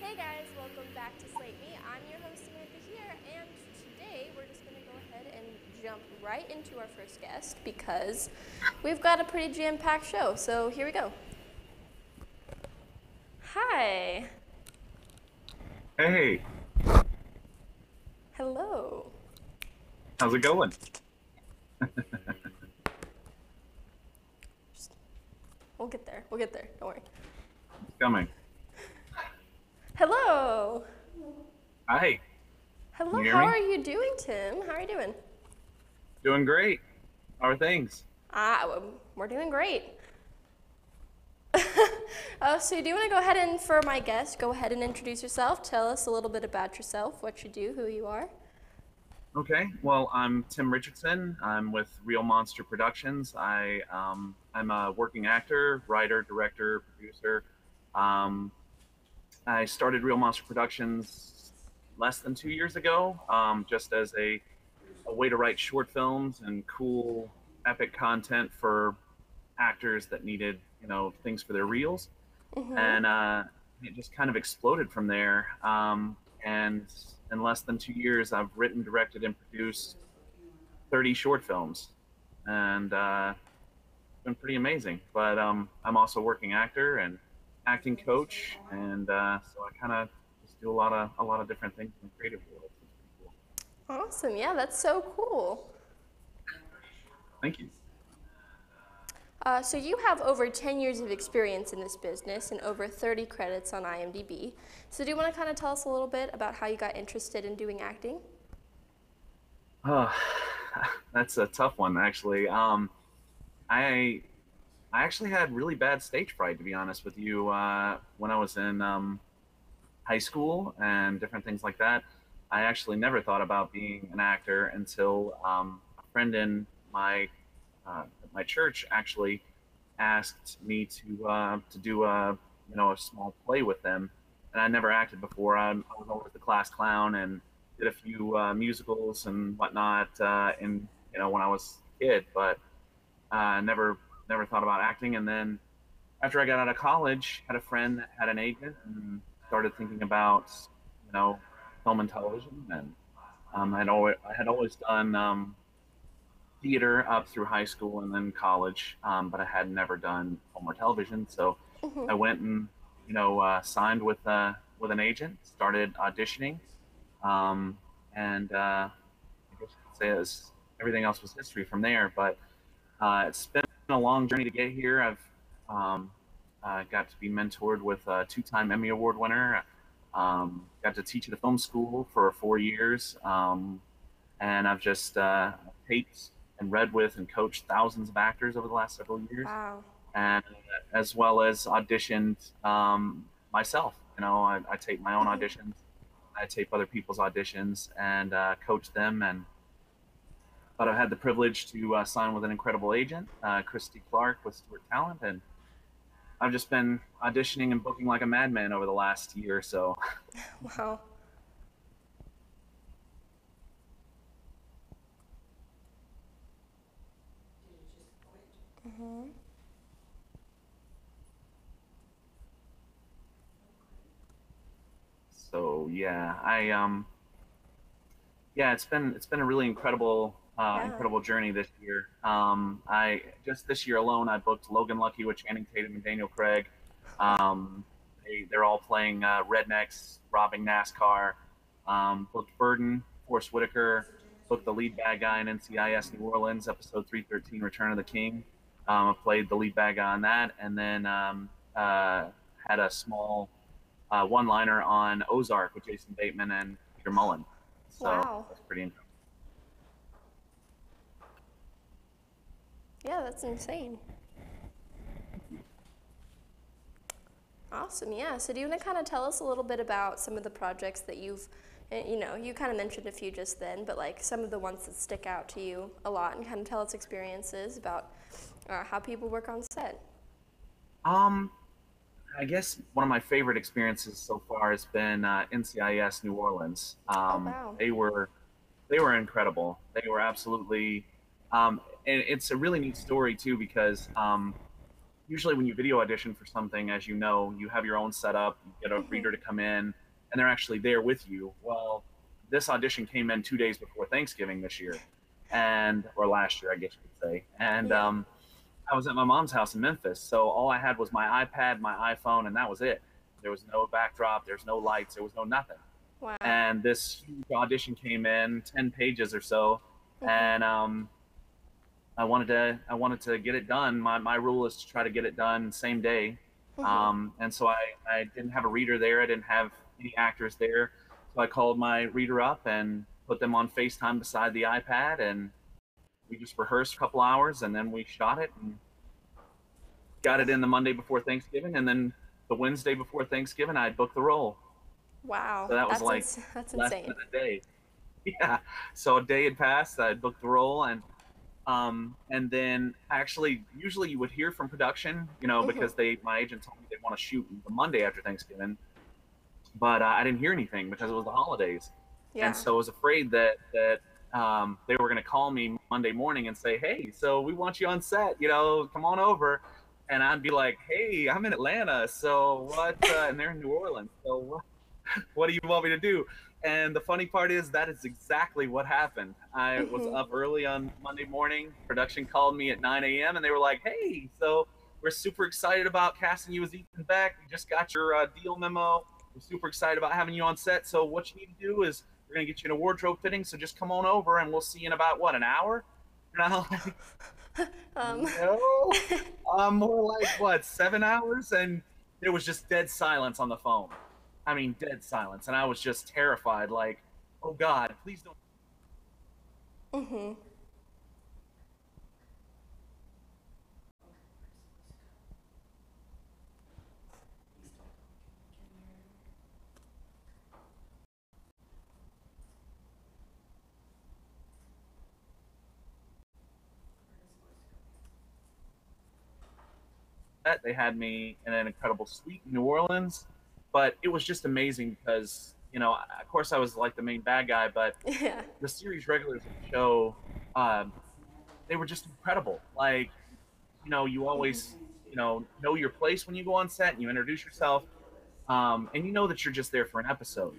Hey guys, welcome back to Slate Me. I'm your host Samantha here, and today we're just going to go ahead and jump right into our first guest because we've got a pretty jam-packed show. So here we go. Hi. Hey, Hello. how's it going? Just, we'll get there. We'll get there. Don't worry. It's coming. Hello. Hi, can Hello. you hear How me? are you doing, Tim? How are you doing? Doing great. How are things? We're doing great. So do you want to go ahead and, for my guest, go ahead and introduce yourself. Tell us a little bit about yourself, what you do, who you are. Okay, well, I'm Tim Richardson. I'm with Real Monster Productions. I'm a working actor, writer, director, producer. Um, I started Real Monster Productions less than 2 years ago, just as a way to write short films and cool, epic content for actors that needed, things for their reels. And it just kind of exploded from there. And in less than 2 years, I've written, directed, and produced 30 short films, and it's been pretty amazing. But I'm also a working actor and acting coach, and so I kind of just do a lot of different things in the creative world. It's pretty cool. Awesome. Yeah, that's so cool. Thank you. So you have over 10 years of experience in this business and over 30 credits on IMDb. So do you want to kind of tell us a little bit about how you got interested in doing acting? Oh, that's a tough one, actually. I I actually had really bad stage fright, to be honest with you, when I was in high school and different things like that. I actually never thought about being an actor until a friend in my my church actually asked me to do a small play with them, and I never acted before. I was always the class clown and did a few musicals and whatnot in when I was a kid, but never thought about acting. And then after I got out of college, had a friend that had an agent and started thinking about you know film and television. And I had always done theater up through high school and then college, but I had never done film or television. So I went and signed with an agent, started auditioning, and I guess you could say everything else was history from there. But it's been a long journey to get here. I've got to be mentored with a two-time Emmy Award winner. Got to teach at a film school for 4 years, and I've just taped and read with and coached thousands of actors over the last several years, Wow. and as well as auditioned myself. I tape my own auditions, I tape other people's auditions, and coach them. And but I've had the privilege to sign with an incredible agent, Christy Clark with Stewart Talent, and I've just been auditioning and booking like a madman over the last year or so. Wow. So yeah, yeah, it's been a really Yeah. incredible journey this year. I just this year alone, I booked Logan Lucky with Channing Tatum and Daniel Craig. They're all playing rednecks robbing NASCAR. Booked Burden, Forrest Whitaker, booked the lead bad guy in NCIS New Orleans, episode 313, Return of the King. I played the lead bad guy on that, and then had a small one-liner on Ozark with Jason Bateman and Peter Mullen. So Wow. that's pretty incredible. Yeah, that's insane. Awesome. Yeah. So do you want to kind of tell us a little bit about some of the projects that you kind of mentioned a few just then, but like some of the ones that stick out to you a lot and kind of tell us experiences about how people work on set. Um, I guess one of my favorite experiences so far has been NCIS New Orleans. Oh, wow. They were incredible. They were absolutely, and it's a really neat story too because usually when you video audition for something, as you know, you have your own setup, you get a reader to come in, and they're actually there with you. Well, this audition came in 2 days before Thanksgiving this year, or last year, I guess you could say. And Yeah. I was at my mom's house in Memphis, so all I had was my iPad, my iPhone, and that was it. There was no backdrop, there's no lights, there was no nothing. Wow. And this huge audition came in, 10 pages or so, and I wanted to get it done. My rule is to try to get it done same day. And so I didn't have a reader there. I didn't have any actors there. So I called my reader up and put them on FaceTime beside the iPad, and we just rehearsed a couple hours, and then we shot it and got it in the Monday before Thanksgiving, and then the Wednesday before Thanksgiving I booked the role. Wow. So that was like That's less insane. than a day. Yeah. So a day had passed. I booked the role, and then actually, usually you would hear from production, because my agent told me they want to shoot the Monday after Thanksgiving, but I didn't hear anything because it was the holidays, and Yeah. so I was afraid that they were going to call me Monday morning and say, "Hey, so we want you on set, come on over," and I'd be like, "Hey, I'm in Atlanta, so what?" And they're in New Orleans, so what do you want me to do? And the funny part is that is exactly what happened. I was up early on Monday morning. Production called me at 9 a.m. and they were like, "Hey, so we're super excited about casting you as Ethan Beck. We just got your deal memo. We're super excited about having you on set. So what you need to do is we're gonna get you in a wardrobe fitting. So just come on over and we'll see you in about what, an hour?" And I'm like, Um, "No, more like what, 7 hours?" And there was just dead silence on the phone. I mean, dead silence. And I was just terrified, like, "Oh God, please don't." They had me in an incredible suite in New Orleans, but it was just amazing because, of course, I was like the main bad guy, but yeah. the series regulars of the show, um, they were just incredible. Like, you always, know your place when you go on set and you introduce yourself, and you know that you're just there for an episode.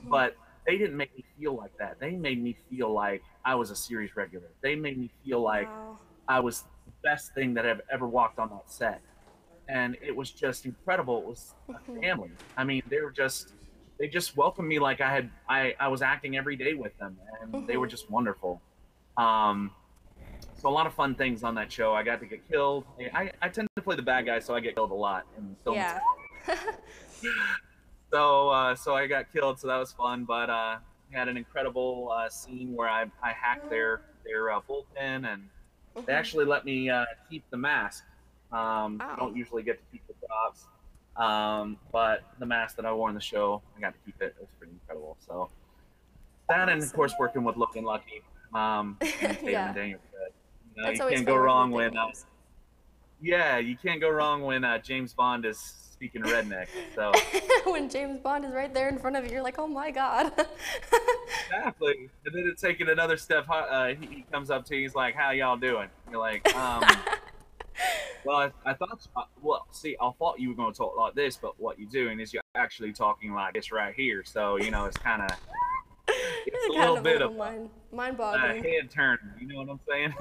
But they didn't make me feel like that. They made me feel like I was a series regular. They made me feel like Wow. I was the best thing that I've ever walked on that set, and it was just incredible. It was a family. I mean, they just welcomed me like I was acting every day with them, and they were just wonderful. Um, so a lot of fun things on that show. I got to get killed. I tend to play the bad guy, so I get killed a lot in film. Yeah. So I got killed, so that was fun. But had an incredible scene where I hacked their bullpen, and they actually let me keep the mask. You Wow. don't usually get to keep the props, but the mask that I wore in the show, I got to keep it. It was pretty incredible. So that, and of Awesome. course, working with Looking Lucky and Tatum and yeah. Daniel. It's You always can't go fun working with wrong big when names. yeah, you can't go wrong when James Bond is speaking redneck. So when James Bond is right there in front of you, you're like, oh my god. exactly. And then it's taking another step. He comes up to you. He's like, "How y'all doing?" You're like, well, I thought. Well, see, I thought you were going to talk like this, but what you're doing is you're actually talking like this right here. So it's kind of, it's a kind little of a bit of little mind a boggling. head turn. You know what I'm saying?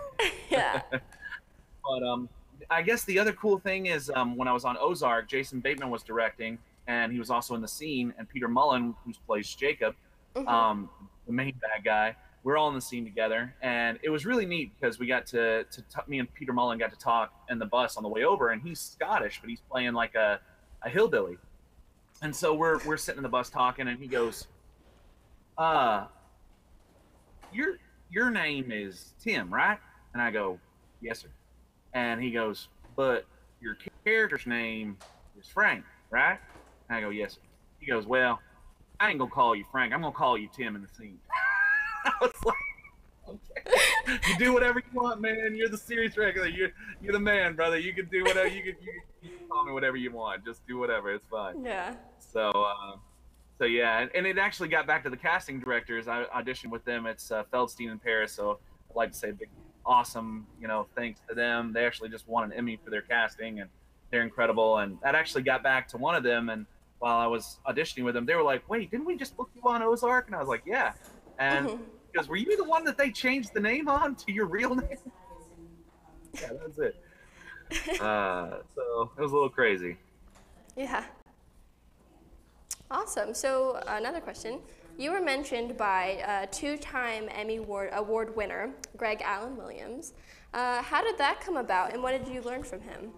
yeah. But I guess the other cool thing is when I was on Ozark, Jason Bateman was directing, and he was also in the scene. And Peter Mullen, who plays Jacob, the main bad guy, we're all in the scene together, and it was really neat because we got me and Peter Mullen got to talk in the bus on the way over, and he's Scottish, but he's playing like a hillbilly, and so we're sitting in the bus talking, and he goes, "Uh, your name is Tim, right?" And I go, "Yes, sir." And he goes, "But your character's name is Frank, right?" And I go, "Yes, sir." He goes, "Well, I ain't gonna call you Frank. I'm gonna call you Tim in the scene." I was like, "Okay, you do whatever you want, man. You're the series regular. You're the man, brother. You can do whatever. You can call me whatever you want. Just do whatever. It's fine." Yeah. So yeah, and it actually got back to the casting directors. I auditioned with them. It's Feldstein in Paris. So I'd like to say a big, awesome, thanks to them. They actually just won an Emmy for their casting, and they're incredible. And that actually got back to one of them. And while I was auditioning with them, they were like, "Wait, didn't we just book you on Ozark?" And I was like, "Yeah." And because were you the one that they changed the name on to your real name? Yeah, that's it. So it was a little crazy. Yeah. Awesome. So another question. You were mentioned by two-time Emmy Award winner Greg Allen Williams. How did that come about, and what did you learn from him?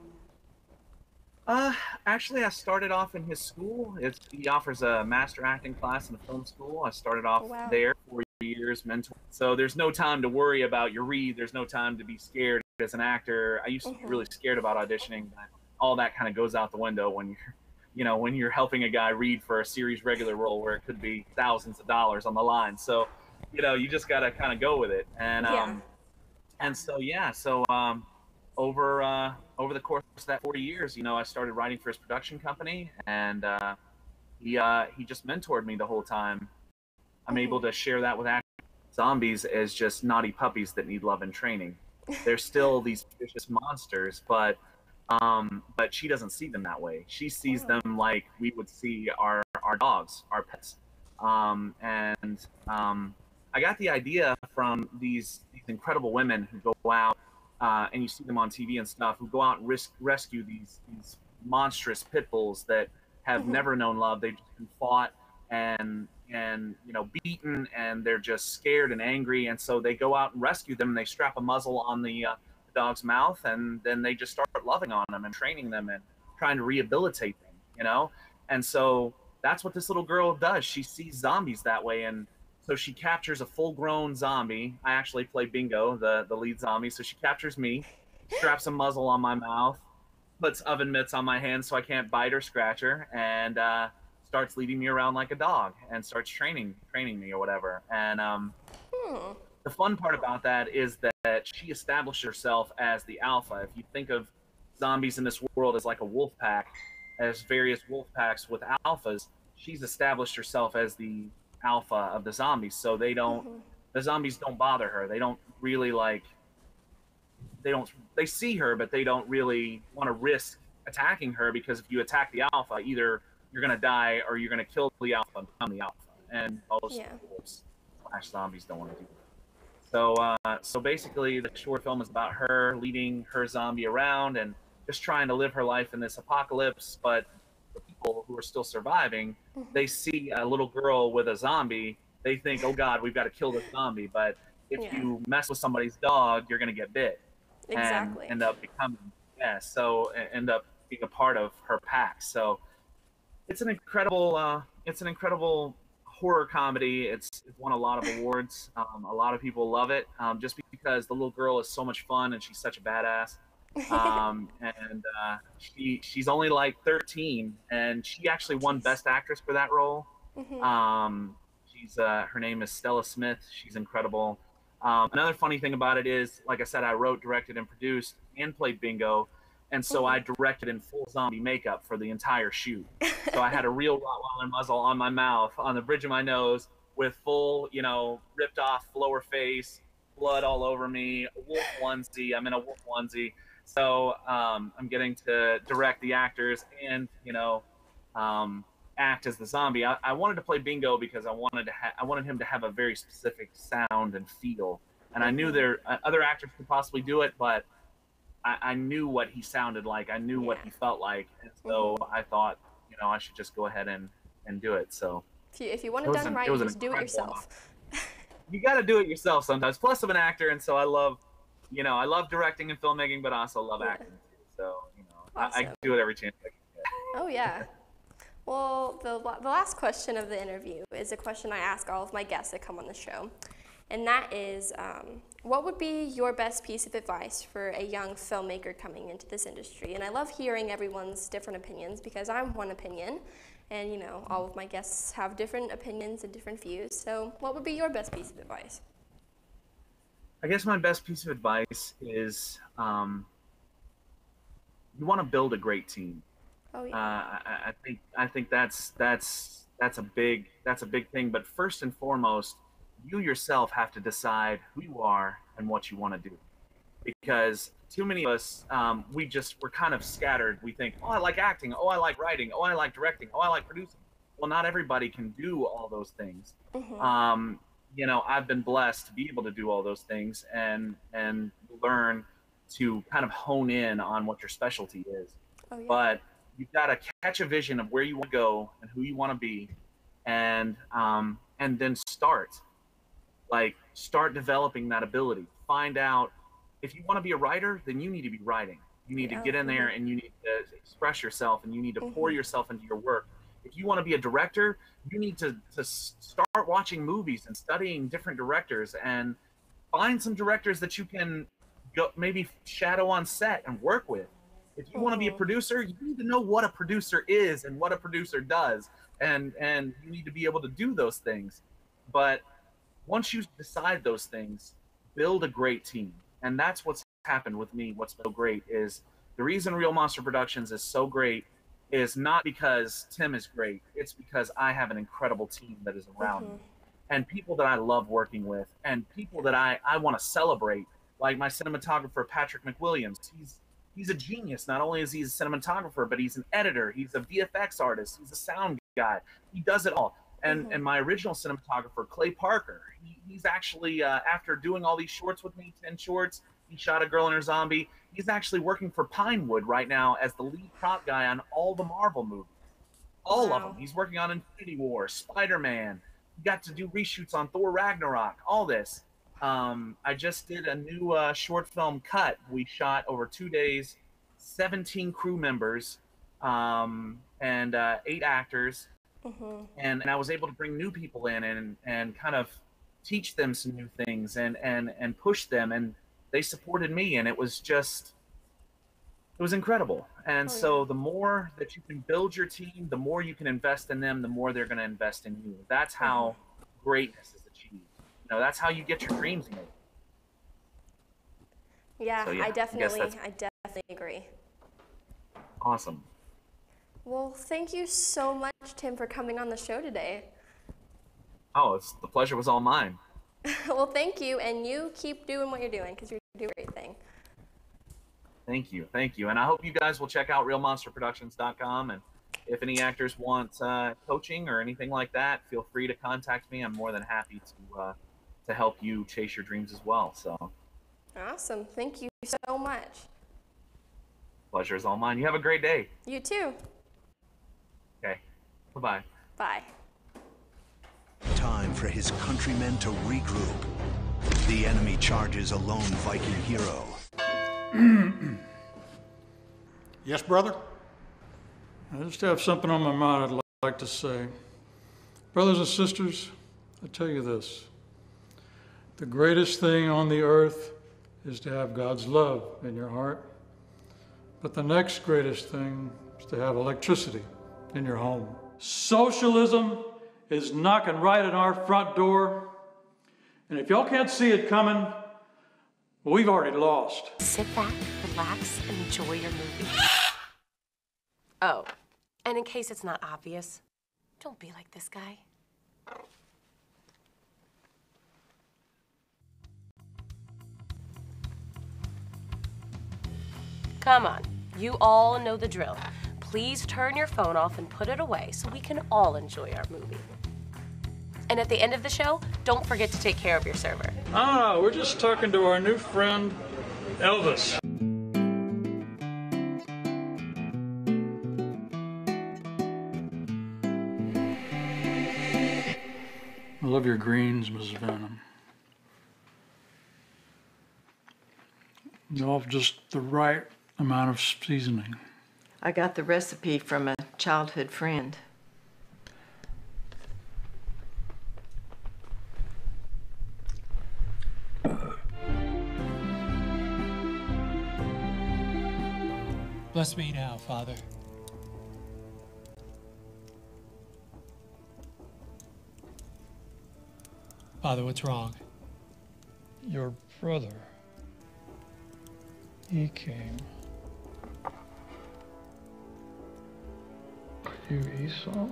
Uh, Actually, I started off in his school. He offers a master acting class in a film school. I started off Oh, wow. there 4 years mentor. So there's no time to worry about your read. There's no time to be scared as an actor. I used to be really scared about auditioning, but all that kind of goes out the window when when you're helping a guy read for a series regular role where it could be thousands of dollars on the line. So, you just got to kind of go with it. Yeah. And so yeah, so over the course of that 40 years, I started writing for his production company, and he just mentored me the whole time. I'm able to share that with actors. Zombies as just naughty puppies that need love and training. They're still these vicious monsters, but she doesn't see them that way. She sees them like we would see our dogs, our pets. And I got the idea from these incredible women who go out, and you see them on TV and stuff, who go out and rescue these monstrous pit bulls that have never known love. They've just been fought and beaten, and they're just scared and angry, and so they go out and rescue them, and they strap a muzzle on the dog's mouth, and then they just start loving on them and training them and trying to rehabilitate them. And so that's what this little girl does. She sees zombies that way, and so she captures a full-grown zombie. I actually play Bingo, the lead zombie. So she captures me, straps a muzzle on my mouth, puts oven mitts on my hands so I can't bite or scratch her, and starts leading me around like a dog and starts training me or whatever. And the fun part about that is that she established herself as the alpha. If you think of zombies in this world as like a wolf pack, as various wolf packs with alphas, she's established herself as the alpha of the zombies. So the zombies don't bother her. They don't really they see her, but they don't really want to risk attacking her, because if you attack the alpha, either you're going to die or you're going to kill the alpha and become the alpha. And most wolves slash zombies don't want to do that. So basically, the short film is about her leading her zombie around and just trying to live her life in this apocalypse. But the people who are still surviving, they see a little girl with a zombie. They think, "Oh God, we've got to kill this zombie." But if you mess with somebody's dog, you're going to get bit and end up becoming end up being a part of her pack. So it's an incredible horror comedy. It's won a lot of awards. A lot of people love it, just because the little girl is so much fun and she's such a badass. And she's only like 13, and she actually won Best Actress for that role. Her name is Stella Smith. She's incredible. Another funny thing about it is, like I said, I wrote, directed, and produced, and played Bingo. And so I directed in full zombie makeup for the entire shoot. So I had a real Rottweiler muzzle on my mouth, on the bridge of my nose, with full, ripped off lower face, blood all over me, a wolf onesie. I'm in a wolf onesie. So I'm getting to direct the actors and, act as the zombie. I wanted to play Bingo because I wanted him to have a very specific sound and feel. And I knew other actors could possibly do it, but I knew what he sounded like. I knew what he felt like. And so I thought, I should just go ahead and do it. So if you want it done right, just do it yourself. You got to do it yourself sometimes. Plus, I'm an actor, and so I love directing and filmmaking, but I also love acting too. So, I do it every chance I can get. Oh, yeah. Well, the last question of the interview is a question I ask all of my guests that come on the show. And that is, what would be your best piece of advice for a young filmmaker coming into this industry? And I love hearing everyone's different opinions, because I'm one opinion, and all of my guests have different opinions and different views. So what would be your best piece of advice? I guess my best piece of advice is, you want to build a great team. Oh, yeah. I think that's a big thing. But first and foremost, you yourself have to decide who you are and what you want to do. because too many of us, we're kind of scattered. We think, oh, I like acting, oh, I like writing, oh, I like directing, oh, I like producing. Well, not everybody can do all those things. I've been blessed to be able to do all those things and learn to kind of hone in on what your specialty is. Oh, yeah. But you've got to catch a vision of where you want to go and who you want to be, and then start developing that ability. Find out if you want to be a writer, then you need to be writing. You need to get in there and you need to express yourself and you need to pour yourself into your work. If you want to be a director, you need to start watching movies and studying different directors and find some directors that you can go maybe shadow on set and work with. If you want to be a producer, you need to know what a producer is and what a producer does, and you need to be able to do those things. But once you decide those things, build a great team. And that's what's happened with me. What's so great is the reason Real Monster Productions is so great is not because Tim is great. It's because I have an incredible team that is around me and people that I love working with and people that I want to celebrate. Like my cinematographer, Patrick McWilliams. He's a genius. Not only is he a cinematographer, but he's an editor. He's a VFX artist. He's a sound guy. He does it all. And my original cinematographer, Clay Parker, he's actually, after doing all these shorts with me, 10 shorts, he shot A Girl and Her Zombie. He's actually working for Pinewood right now as the lead prop guy on all the Marvel movies. All of them. He's working on Infinity War, Spider-Man. He got to do reshoots on Thor Ragnarok, all this. I just did a new short film cut. We shot over 2 days, 17 crew members, and 8 actors. And I was able to bring new people in and kind of teach them some new things and push them, and they supported me, and it was incredible. And so the more that you can build your team, the more you can invest in them, the more they're going to invest in you. That's how greatness is achieved. That's how you get your dreams made. Yeah, So, I definitely agree. Awesome. Well, thank you so much, Tim, for coming on the show today. Oh, the pleasure was all mine. Well, thank you, and you keep doing what you're doing because you're doing a great thing. Thank you. And I hope you guys will check out realmonsterproductions.com, and if any actors want coaching or anything like that, feel free to contact me. I'm more than happy to help you chase your dreams as well. So awesome. Thank you so much. Pleasure is all mine. You have a great day. You too. Okay. Bye-bye. Bye. Time for his countrymen to regroup. The enemy charges a lone Viking hero. Yes, brother? I just have something on my mind I'd like to say. Brothers and sisters, I tell you this. The greatest thing on the earth is to have God's love in your heart. But the next greatest thing is to have electricity in your home. Socialism is knocking right at our front door. And if y'all can't see it coming, well, we've already lost. Sit back, relax, and enjoy your movie. Oh, and in case it's not obvious, don't be like this guy. Come on, you all know the drill. Please turn your phone off and put it away so we can all enjoy our movie. And at the end of the show, don't forget to take care of your server. Ah, we're just talking to our new friend, Elvis. I love your greens, Mrs. Venom. They're all just the right amount of seasoning. I got the recipe from a childhood friend. Bless me now, Father. Father, what's wrong? Your brother, he came. Are you Esau?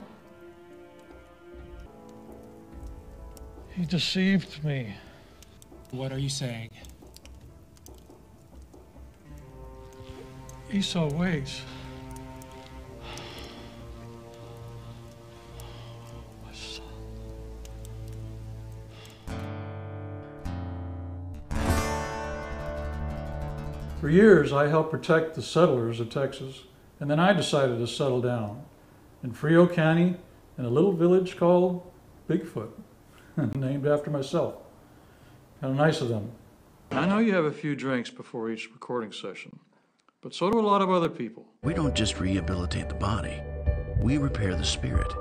He deceived me. What are you saying? Esau ways. My son. For years, I helped protect the settlers of Texas, and then I decided to settle down in Frio County in a little village called Bigfoot, named after myself. Kind of nice of them. I know you have a few drinks before each recording session, but so do a lot of other people. We don't just rehabilitate the body, we repair the spirit.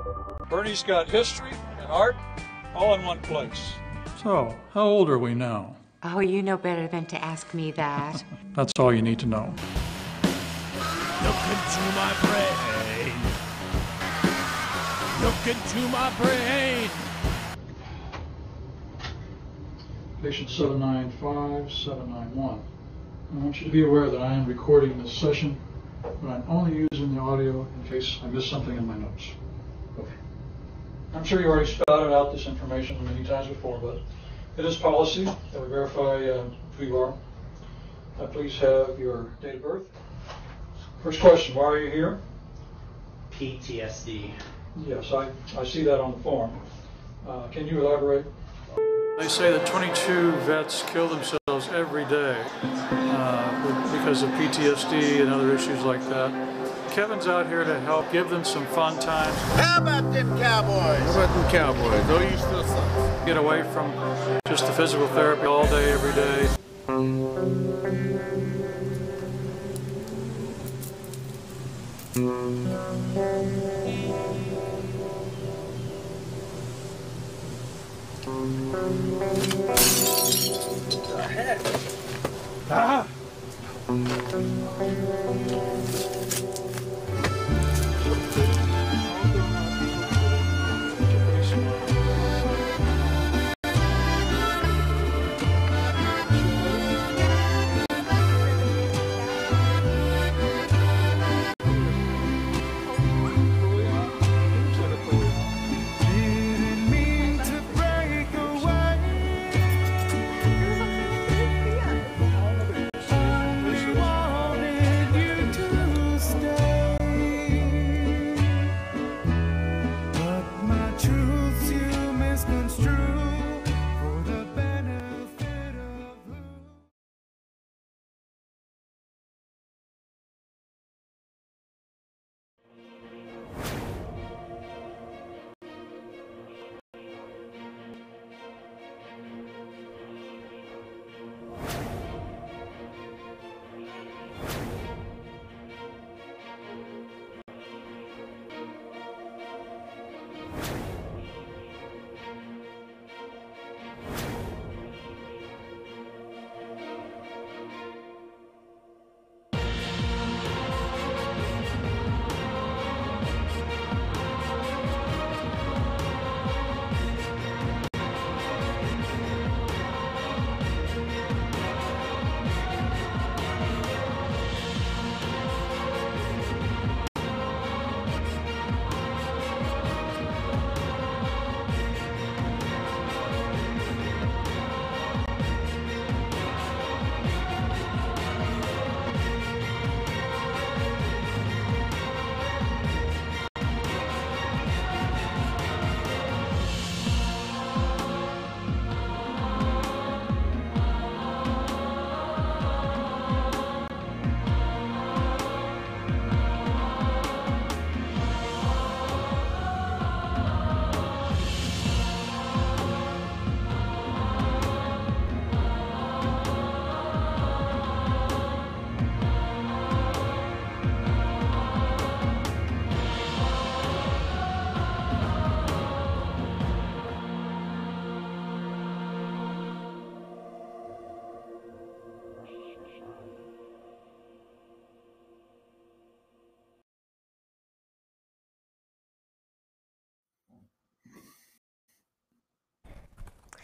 Bernie's got history and art all in one place. So, how old are we now? Oh, you know better than to ask me that. That's all you need to know. Look into my brain. Look into my brain. Patient 795, 791. I want you to be aware that I am recording this session, but I'm only using the audio in case I miss something in my notes. Okay. I'm sure you already spouted out this information many times before, but it is policy that we verify who you are. Please have your date of birth. First question, why are you here? PTSD. Yes, I see that on the form. Can you elaborate? They say that 22 vets kill themselves every day because of PTSD and other issues like that. Kevin's out here to help give them some fun times. How about them cowboys? How about them cowboys? Oh, you still suck. Get away from just the physical therapy all day, every day. What the heck? Ah!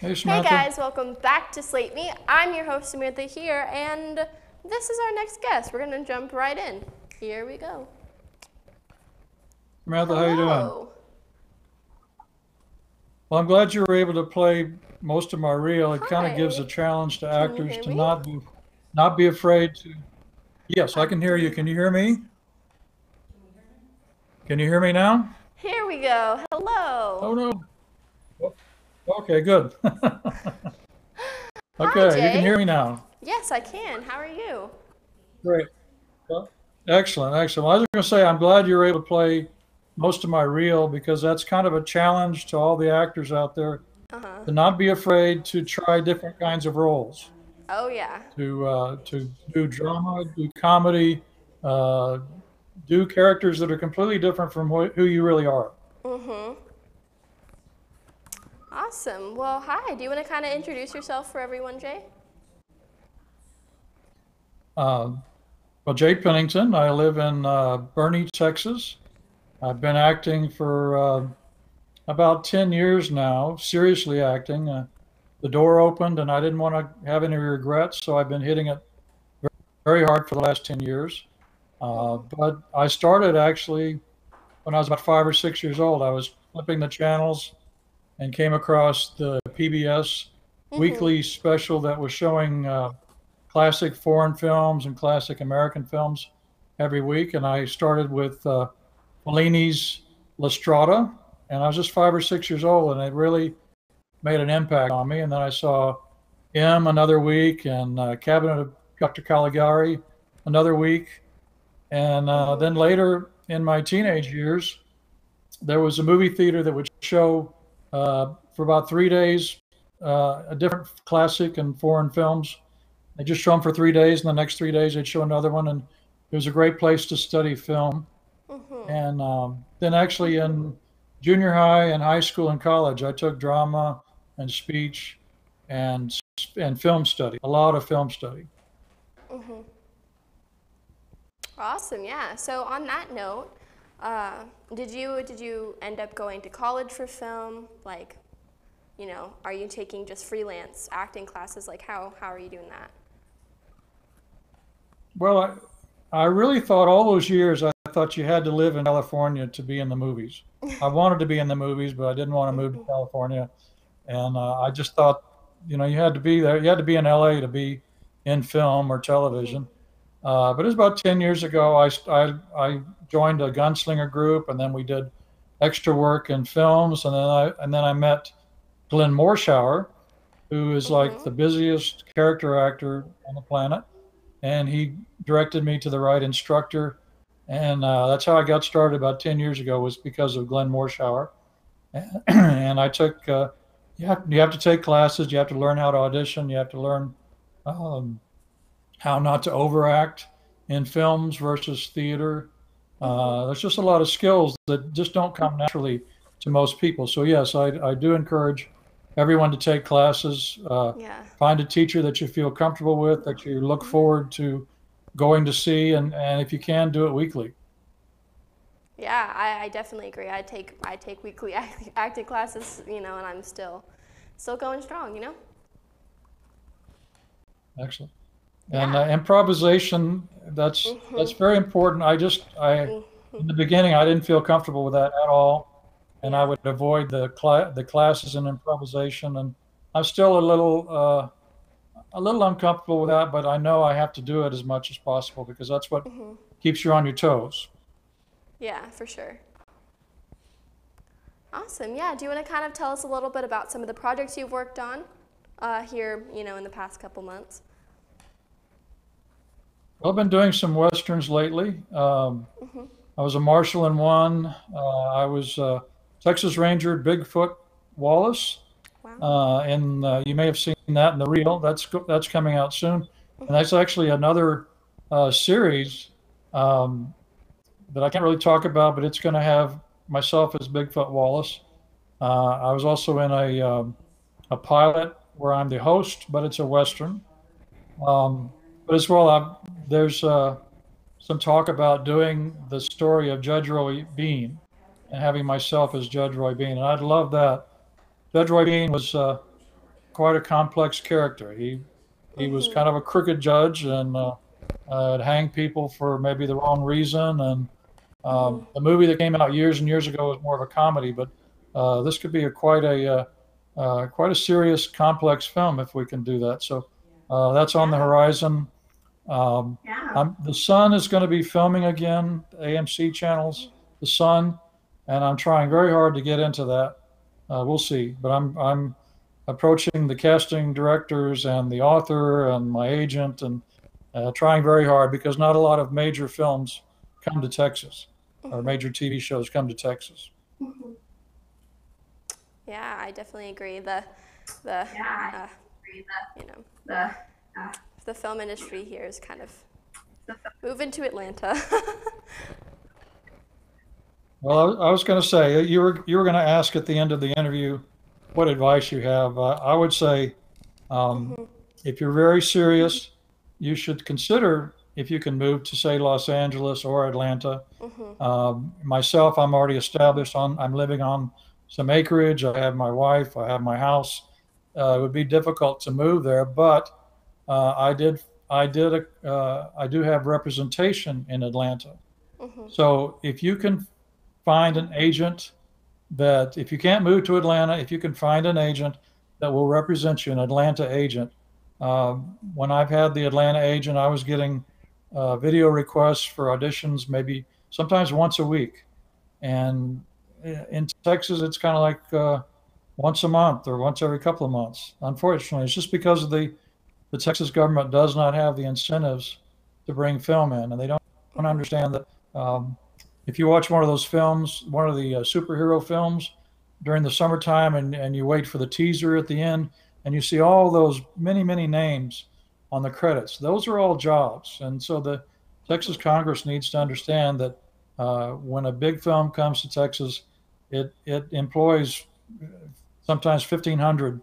Hey, Hey guys, welcome back to Slate Me. I'm your host Samantha here, and this is our next guest. We're gonna jump right in. Here we go. Samantha, how you doing? Well, I'm glad you were able to play most of my reel. It kind of gives a challenge to actors to not be afraid to Yes, I can hear you. Can you hear me? Can you hear me now? Here we go. Hello. Oh, no. Okay, good. Hi, Okay, you can Jay. hear me now. Yes, I can. How are you? Great. Well, excellent, excellent. Well, I was going to say, I'm glad you were able to play most of my reel because that's kind of a challenge to all the actors out there Uh-huh. to not be afraid to try different kinds of roles, Oh, yeah. to do drama, do comedy, uh, do characters that are completely different from who you really are. Mm-hmm. Awesome. Well, hi. Do you want to kind of introduce yourself for everyone, Jay? Uh, well, Jake Pennington. I live in Boerne, Texas. I've been acting for about 10 years now, seriously acting. The door opened and I didn't want to have any regrets, so I've been hitting it very hard for the last 10 years. But I started actually when I was about 5 or 6 years old. I was flipping the channels and came across the PBS weekly special that was showing classic foreign films and classic American films every week. And I started with Fellini's La Strada, and I was just 5 or 6 years old, and it really made an impact on me. And then I saw M another week, and Cabinet of Dr. Caligari another week. And then later in my teenage years, there was a movie theater that would show for about 3 days a different classic and foreign films. They just show them for 3 days, and the next 3 days they'd show another one. And it was a great place to study film. And then actually in junior high and high school and college, I took drama and speech and film study, a lot of film study. Awesome. Yeah. So on that note, did you end up going to college for film? Like, are you taking just freelance acting classes? Like, how are you doing that? Well, I really thought all those years, I thought you had to live in California to be in the movies. I wanted to be in the movies, but I didn't want to move to California. And I just thought, you had to be there. You had to be in LA to be in film or television. But it was about 10 years ago, I joined a gunslinger group, and then we did extra work in films. And then I met Glenn Morshower, who is like the busiest character actor on the planet. And he directed me to the right instructor. And that's how I got started about 10 years ago, was because of Glenn Morshower. And I took, you have to take classes, you have to learn how to audition, you have to learn how not to overact in films versus theater. There's just a lot of skills that just don't come naturally to most people. So yes, I do encourage everyone to take classes. Find a teacher that you feel comfortable with, that you look forward to going to see, and if you can, do it weekly. Yeah, I definitely agree. I take weekly acting classes, and I'm still going strong, Excellent. And improvisation, that's very important. In the beginning, I didn't feel comfortable with that at all, and I would avoid the classes in improvisation. And I'm still a little uncomfortable with that, but I know I have to do it as much as possible because that's what keeps you on your toes. Yeah, for sure. Awesome. Yeah. Do you want to kind of tell us a little bit about some of the projects you've worked on here, in the past couple months? Well, I've been doing some Westerns lately. I was a marshal in one. I was Texas Ranger Bigfoot Wallace. Wow. And you may have seen that in the reel. That's coming out soon. And that's actually another series that I can't really talk about, but it's going to have myself as Bigfoot Wallace. I was also in a pilot where I'm the host, but it's a Western. But as well, there's some talk about doing the story of Judge Roy Bean and having myself as Judge Roy Bean. And I'd love that. Judge Roy Bean was quite a complex character. He was kind of a crooked judge and hang people for maybe the wrong reason. And the movie that came out years and years ago was more of a comedy, but this could be quite a serious, complex film if we can do that. So that's on the horizon. The Sun is going to be filming again, AMC channels, The Sun, and I'm trying very hard to get into that. We'll see, but I'm approaching the casting directors and the author and my agent and trying very hard because not a lot of major films come to Texas or major TV shows come to Texas. Yeah, I definitely agree. The you know, the film industry here is kind of moving to Atlanta. Well, I was going to say you were going to ask at the end of the interview what advice you have. I would say if you're very serious, you should consider if you can move to say Los Angeles or Atlanta. Myself, I'm already established I'm living on some acreage. I have my wife. I have my house. It would be difficult to move there, but I do have representation in Atlanta. So if you can find an agent that, if you can't move to Atlanta, if you can find an agent that will represent you, an Atlanta agent. When I've had the Atlanta agent, I was getting video requests for auditions, maybe sometimes once a week. And in Texas, it's kind of like once a month or once every couple of months. Unfortunately, it's just because of the Texas government does not have the incentives to bring film in, and they don't understand that. If you watch one of those films, one of the superhero films during the summertime, and you wait for the teaser at the end, and you see all those many names on the credits, those are all jobs. And so the Texas Congress needs to understand that when a big film comes to Texas, it employs sometimes 15,000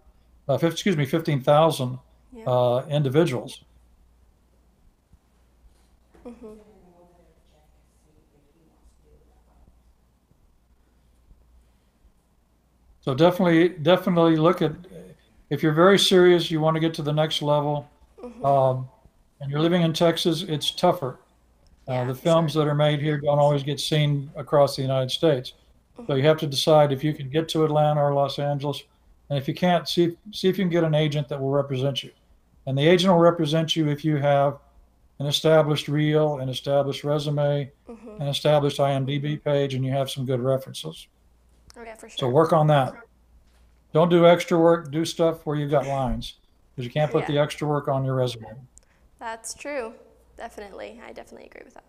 individuals. So definitely look at, if you're very serious, you want to get to the next level, and you're living in Texas, it's tougher. The films that are made here don't always get seen across the United States. So you have to decide if you can get to Atlanta or Los Angeles. And if you can't, see if you can get an agent that will represent you. And the agent will represent you if you have an established reel, an established resume, an established IMDb page, and you have some good references. Okay, for sure. So work on that. Don't do extra work. Do stuff where you've got lines, because you can't put the extra work on your resume. That's true. Definitely. I definitely agree with that.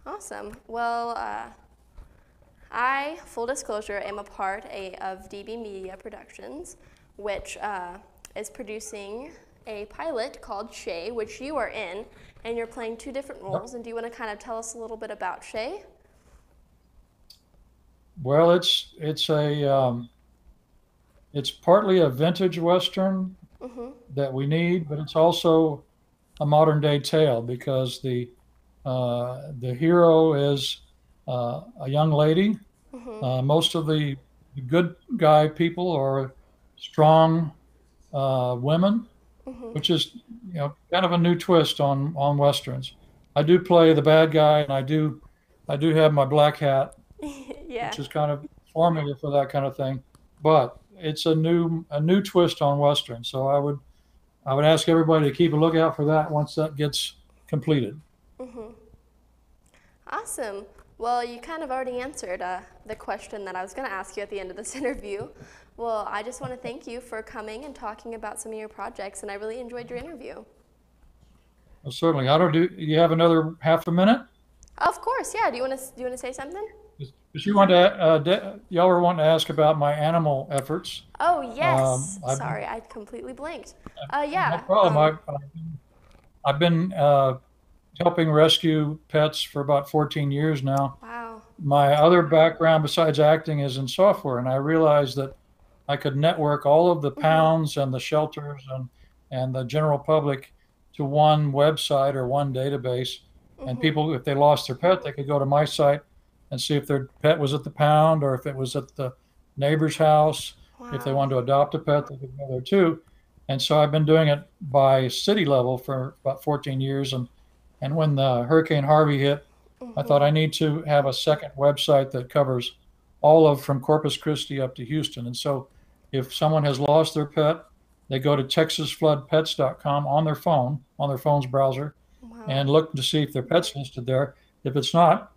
Awesome. Well, I, full disclosure, am a part of DB Media Productions, which is producing a pilot called Shay, which you are in, and you're playing two different roles. And do you want to kind of tell us a little bit about Shay? Well, it's partly a vintage Western that we need, but it's also a modern day tale, because the hero is a young lady. Most of the good guy people are strong women, which is kind of a new twist on Westerns. I do play the bad guy, and I do have my black hat, which is kind of formula for that kind of thing. But it's a new twist on Western. So I would ask everybody to keep a lookout for that once that gets completed. Awesome. Well, you kind of already answered the question that I was going to ask you at the end of this interview. Well, I just want to thank you for coming and talking about some of your projects, and I really enjoyed your interview. Well, certainly. You have another half a minute? Of course, yeah. Do you want to say something? Because y'all were wanting to ask about my animal efforts. Oh yes. Sorry, I completely blanked. Yeah. No problem. I've been helping rescue pets for about 14 years now. Wow. My other background besides acting is in software, and I realized that I could network all of the pounds and the shelters and the general public to one website or one database. And people, if they lost their pet, they could go to my site and see if their pet was at the pound or if it was at the neighbor's house. Wow. If they wanted to adopt a pet, they could go there too. And so I've been doing it by city level for about 14 years. And when the Hurricane Harvey hit, I thought I need to have a second website that covers all of from Corpus Christi up to Houston. And so if someone has lost their pet, they go to texasfloodpets.com on their phone, on their phone's browser, Wow. and look to see if their pet's listed there. If it's not,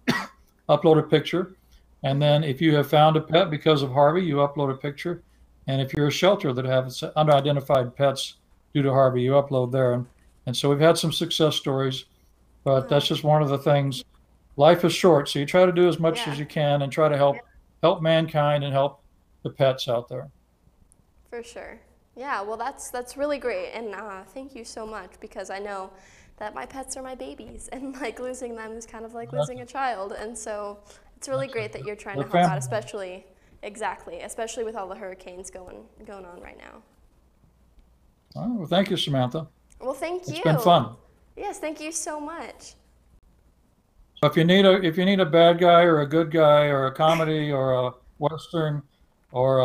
upload a picture. And then if you have found a pet because of Harvey, you upload a picture. And if you're a shelter that has unidentified pets due to Harvey, you upload there. And so we've had some success stories, but that's just one of the things. Life is short, so you try to do as much Yeah. as you can and try to help mankind and help the pets out there. For sure. Yeah, well, that's really great, and thank you so much, because I know that my pets are my babies, and like losing them is kind of like losing a child, and so it's really great that you're trying to help out, especially with all the hurricanes going on right now. All right, well, thank you, Samantha. Well, thank you. It's been fun. Yes, thank you so much. So if you need a bad guy or a good guy or a comedy or a western, or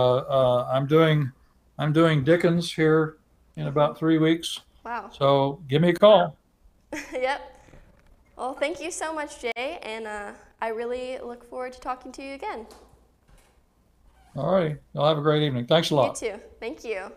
I'm doing Dickens here in about 3 weeks. Wow. So give me a call. Yep. Well, thank you so much, Jay, and I really look forward to talking to you again. All righty. Y'all have a great evening. Thanks a lot. You too. Thank you.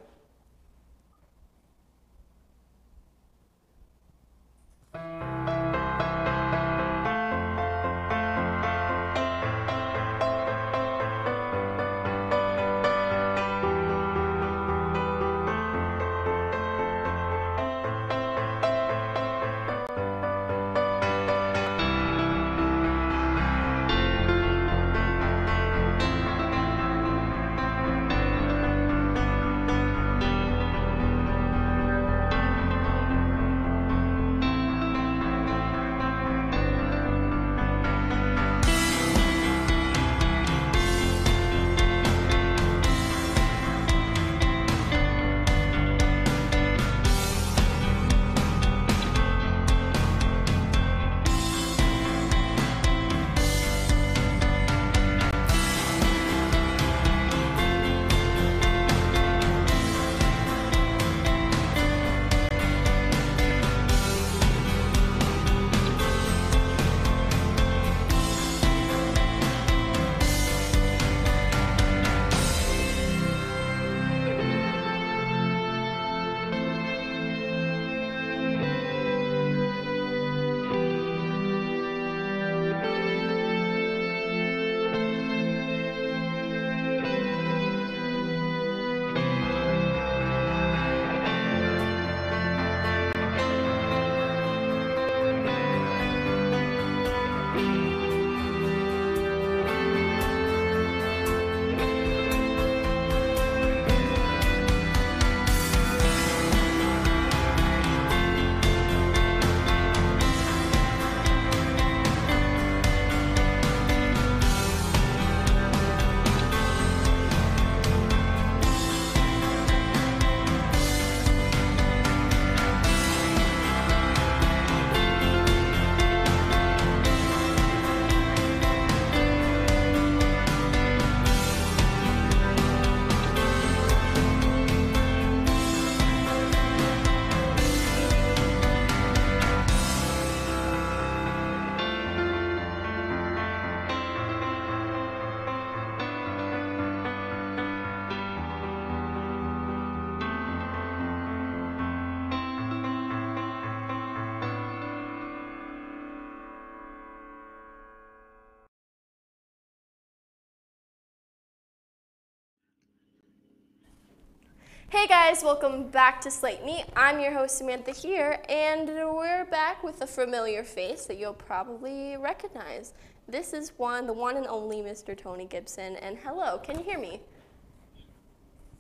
Hey guys, welcome back to Slate Me. I'm your host Samantha here, and we're back with a familiar face that you'll probably recognize. This is the one and only Mr. Tony Gibson, and hello, can you hear me?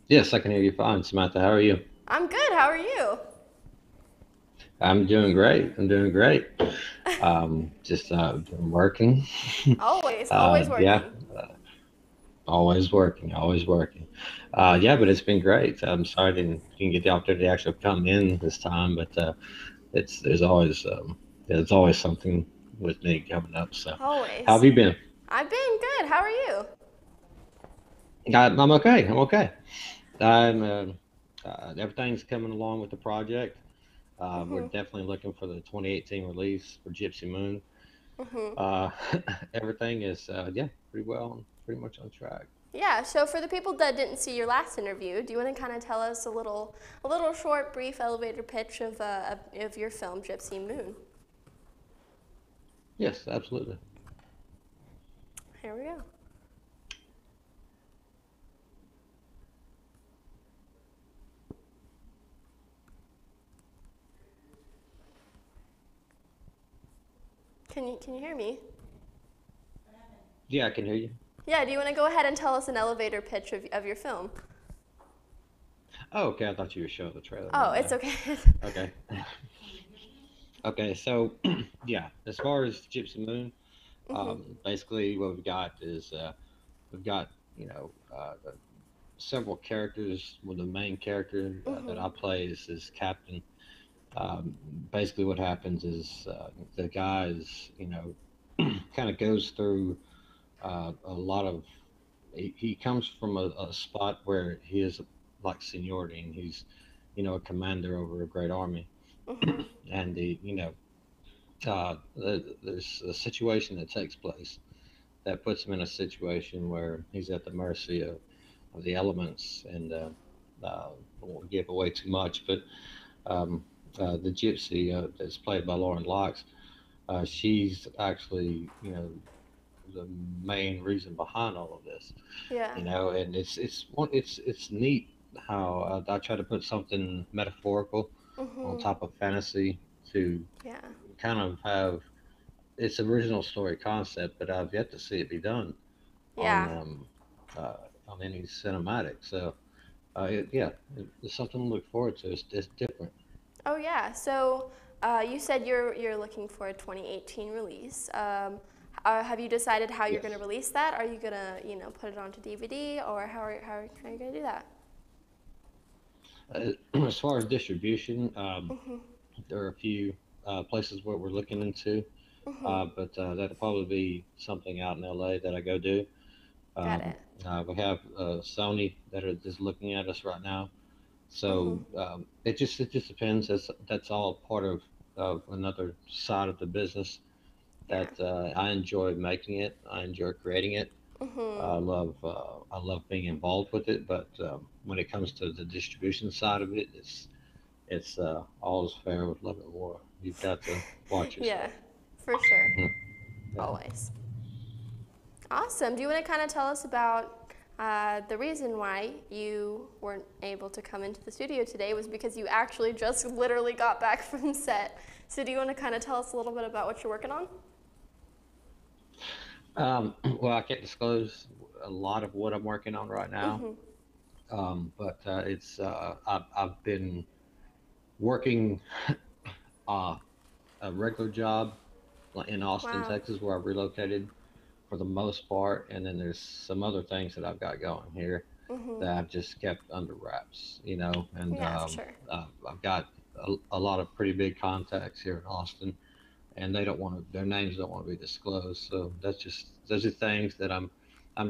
Yes, I can hear you fine, Samantha. How are you? I'm good, how are you? I'm doing great. Just been working. Always working. Yeah, always working. Yeah, but it's been great. I'm sorry I didn't get the opportunity to actually come in this time, but there's always something with me coming up. So, Always. how have you been? I've been good. How are you? I'm okay. Everything's coming along with the project. We're definitely looking for the 2018 release for Gypsy Moon. Everything is pretty much on track. Yeah, so for the people that didn't see your last interview, do you want to kind of tell us a little short, brief elevator pitch of your film, Gypsy Moon? Yes, absolutely. Here we go. Can you hear me? Yeah, I can hear you. Yeah, do you want to go ahead and tell us an elevator pitch of your film? Oh, okay. I thought you were showing the trailer. Oh, it's okay. Okay. Okay, so yeah, as far as Gypsy Moon, basically what we've got is we've got several characters. Well, the main character that I play is Captain. Basically, what happens is the guy is kind of goes through a lot of. He comes from a spot where he is like seniority, and he's a commander over a great army, and there's a situation that takes place that puts him in a situation where he's at the mercy of the elements, and I won't give away too much, but the gypsy that's played by Lauren Locks, she's actually the main reason behind all of this. Yeah. And it's neat how I try to put something metaphorical on top of fantasy to kind of have its original story concept, but I've yet to see it be done on any cinematic. So it's something to look forward to. It's different. Oh yeah. So you said you're looking for a 2018 release. Have you decided how you're going to release that? Are you going to put it onto DVD, or how are you going to do that? As far as distribution, there are a few places where we're looking into, but that'll probably be something out in LA that I go do. Got it. We have Sony that are just looking at us right now, so it just depends. That's all part of another side of the business that I enjoy making it. I enjoy creating it. I love being involved with it, but when it comes to the distribution side of it, it's all is fair with love and war. You've got to watch yourself. Yeah, for sure. Yeah. Always. Awesome. Do you want to kind of tell us about the reason why you weren't able to come into the studio today was because you actually just literally got back from set. So do you want to kind of tell us a little bit about what you're working on? Well, I can't disclose a lot of what I'm working on right now, but I've been working a regular job in Austin, Texas, where I've relocated for the most part, and then there's some other things that I've got going here that I've just kept under wraps, and sure. I've got a lot of pretty big contacts here in Austin, and they don't want to, their names don't want to be disclosed. So those are things that I'm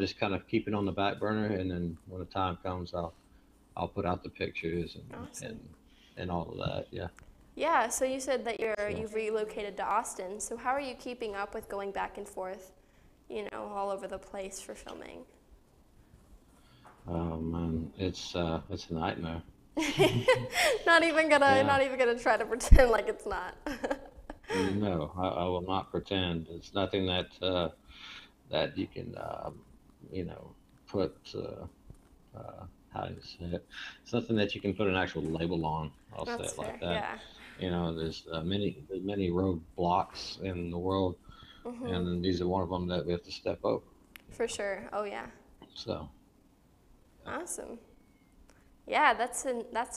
just kind of keeping on the back burner, and then when the time comes, I'll put out the pictures and all of that. Yeah. Yeah. So you said that you've relocated to Austin. So how are you keeping up with going back and forth, all over the place for filming? Oh man, it's a nightmare. Not even gonna try to pretend like it's not. No, I will not pretend. It's nothing that you can put how do you say it? It's nothing that you can put an actual label on. I'll say it like that. Yeah. There's many roadblocks in the world, and these are one of them that we have to step over. For sure. Oh yeah. So. Awesome. Yeah, that's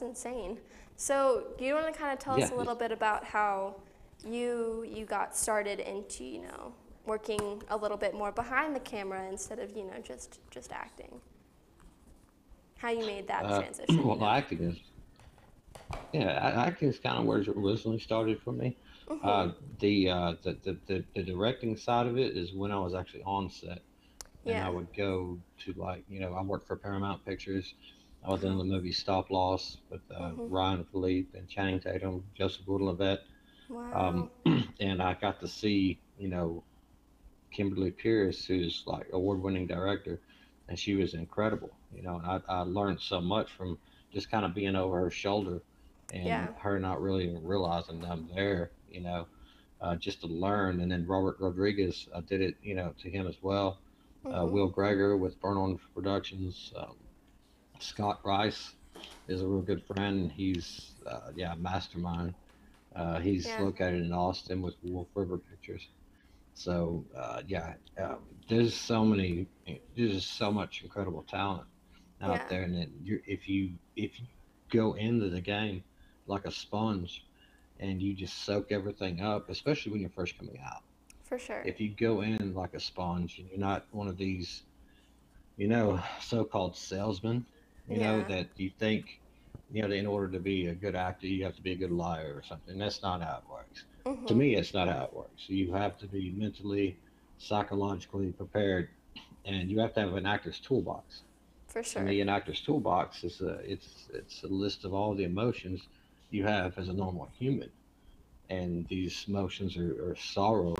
insane. So, do you want to kind of tell us a little bit about how you got started into working a little bit more behind the camera instead of just acting? How you made that transition? Well, acting is kind of where it originally started for me. The directing side of it is when I was actually on set, and I would go to I worked for Paramount Pictures. I was in the movie Stop Loss with Ryan Philippe and Channing Tatum, Joseph Gordon-Levitt. Wow. And I got to see, Kimberly Pierce, who's like award-winning director, and she was incredible. And I learned so much from just kind of being over her shoulder, and Yeah. her not really even realizing I'm there. Just to learn. And then Robert Rodriguez, I did it, to him as well. Mhm. Will Greger with Burn On Productions. Scott Rice is a real good friend. He's yeah, a mastermind. He's Yeah. located in Austin with Wolf River Pictures. So yeah, there's so many, there's just so much incredible talent out Yeah. there, and if you go into the game like a sponge and you just soak everything up, especially when you're first coming out. For sure. If you go in like a sponge and you're not one of these, so-called salesmen, Yeah. that you think, that in order to be a good actor, you have to be a good liar or something. That's not how it works. To Mhm. me, it's not how it works. You have to be mentally, psychologically prepared, and you have to have an actor's toolbox. For To sure. me, an actor's toolbox is it's a list of all the emotions you have as a normal human, and these emotions are sorrow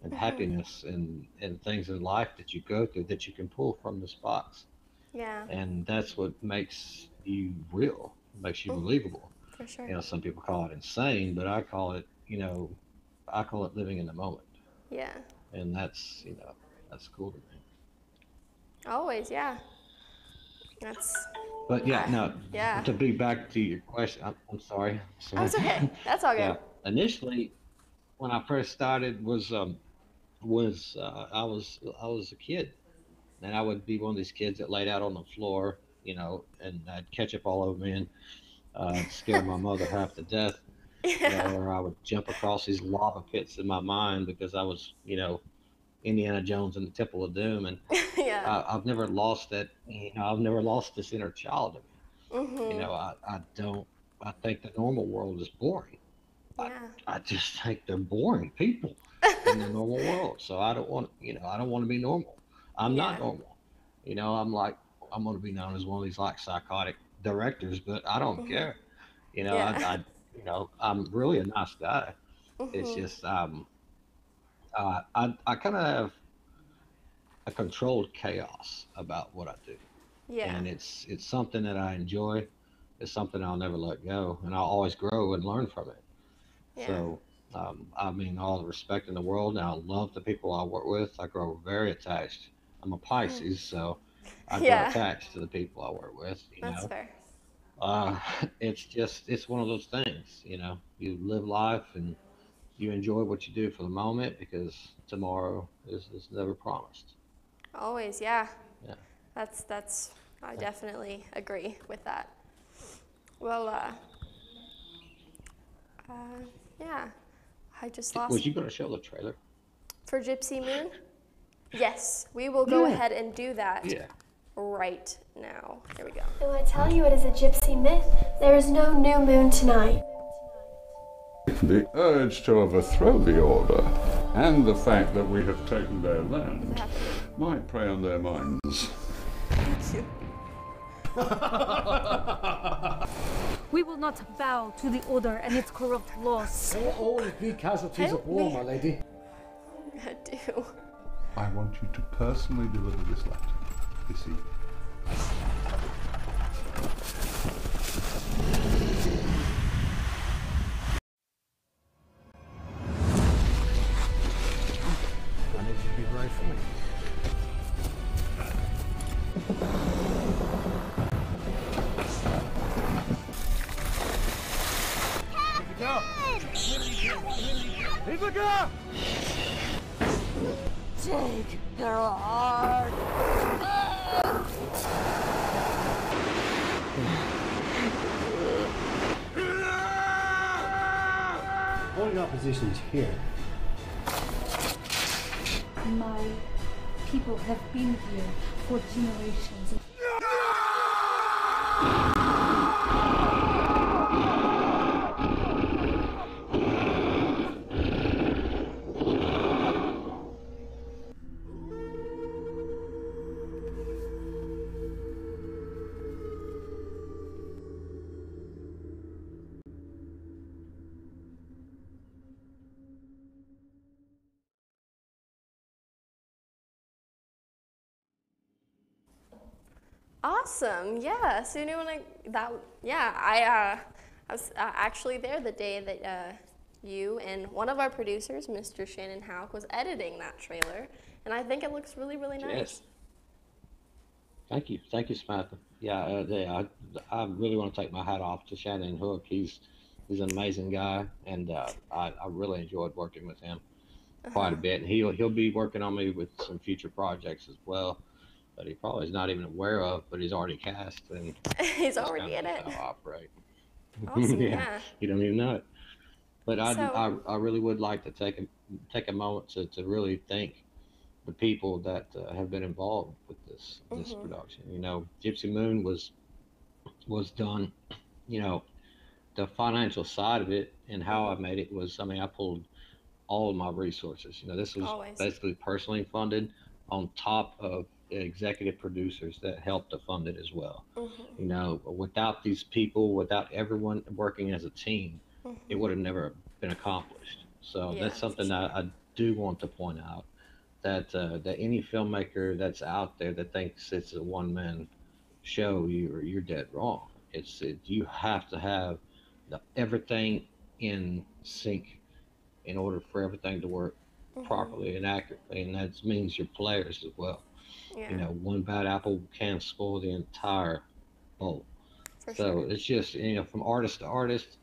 and Mhm. happiness and things in life that you go through that you can pull from this box, Yeah. and that's what makes you real, makes you Mhm. believable. For sure. Some people call it insane, but I call it living in the moment, Yeah. and that's cool to me. Always. Yeah. That's. But yeah, I. now Yeah. to be back to your question, I'm sorry, Oh, sorry. it's okay. That's all Yeah, good. initially when I first started was I was a kid, and I would be one of these kids that laid out on the floor, and I'd ketchup all over me, and scare my mother half to death, Yeah. or I would jump across these lava pits in my mind because I was, Indiana Jones in the Temple of Doom, and Yeah. I've never lost that. I've never lost this inner child in me. Mhm. I don't. I think the normal world is boring. I, Yeah. I just think they're boring people in the normal world. So I don't want to be normal. I'm not Yeah. normal. I'm like, I'm going to be known as one of these like psychotic directors, but I don't Mhm. care. Yeah. I'm really a nice guy. It's Mhm. just, I kind of have a controlled chaos about what I do, Yeah. and it's something that I enjoy. It's something I'll never let go, and I'll always grow and learn from it. Yeah. So, I mean, all the respect in the world, and I love the people I work with. I grow very attached. I'm a Mhm. Pisces, so I grow Yeah. attached to the people I work with. That's fair. Uh, it's one of those things. You live life and you enjoy what you do for the moment because tomorrow is never promised. Always. Yeah. Yeah. That's. I definitely agree with that. Well. Uh. Yeah. I just lost Was you going to show the trailer? for Gypsy Moon. Yes, we will go Yeah. ahead and do that Yeah. right now. Here we go. Though I tell you it is a gypsy myth, there is no new moon tonight. The urge to overthrow the order and the fact that we have taken their land might prey on their minds. Thank you. We will not bow to the order and its corrupt laws. There will always be casualties of war, my lady. I do. I want you to personally deliver this letter this evening. I need you to be brave for me. Take their heart. Holding our positions here. My people have been here for generations. Awesome. Yeah. So anyone I was actually there the day that you and one of our producers, Mr. Shannon Houck, was editing that trailer, and I think it looks really, really nice. Yes. Thank you, Samantha. Yeah, I really want to take my hat off to Shannon Hook. He's an amazing guy, and I really enjoyed working with him quite a bit. And he'll be working on me with some future projects as well that he probably is not even aware of, but he's already cast and he's already in it. How I operate. Awesome. Yeah. You don't even know it. But So, I really would like to take a moment to really thank the people that have been involved with this production. You know, Gypsy Moon was done. You know, the financial side of it and how I made it was, I mean, I pulled all of my resources. You know, this was basically personally funded on top of executive producers that helped to fund it as well. You know, without these people, without everyone working as a team, it would have never been accomplished. So that's something that I do want to point out, that that any filmmaker that's out there that thinks it's a one-man show, you're dead wrong. You have to have everything in sync in order for everything to work properly and accurately, and that means your players as well. You know, one bad apple can spoil the entire bowl. So it's just, you know, from artist to artist,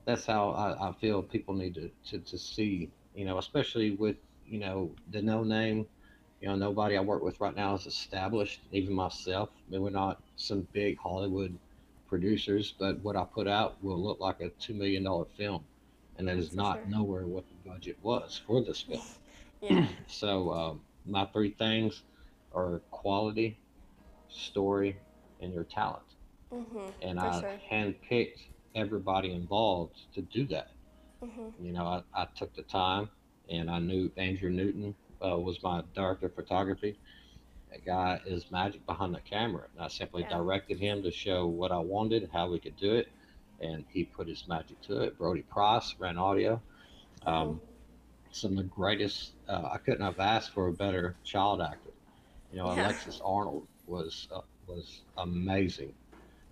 that's how I feel people need to see, you know, especially with, you know, the no name, you know, nobody I work with right now is established, even myself. I mean, we're not some big Hollywood producers, but what I put out will look like a $2 million film. And that is not nowhere what the budget was for this film. So my three things are quality, story, and your talent. And I handpicked everybody involved to do that. You know, I took the time, and I knew Andrew Newton was my director of photography. That guy is magic behind the camera, and I simply directed him to show what I wanted, how we could do it, and he put his magic to it. Brody Price ran audio. Some of the greatest, I couldn't have asked for a better child actor. You know, Alexis Arnold was amazing.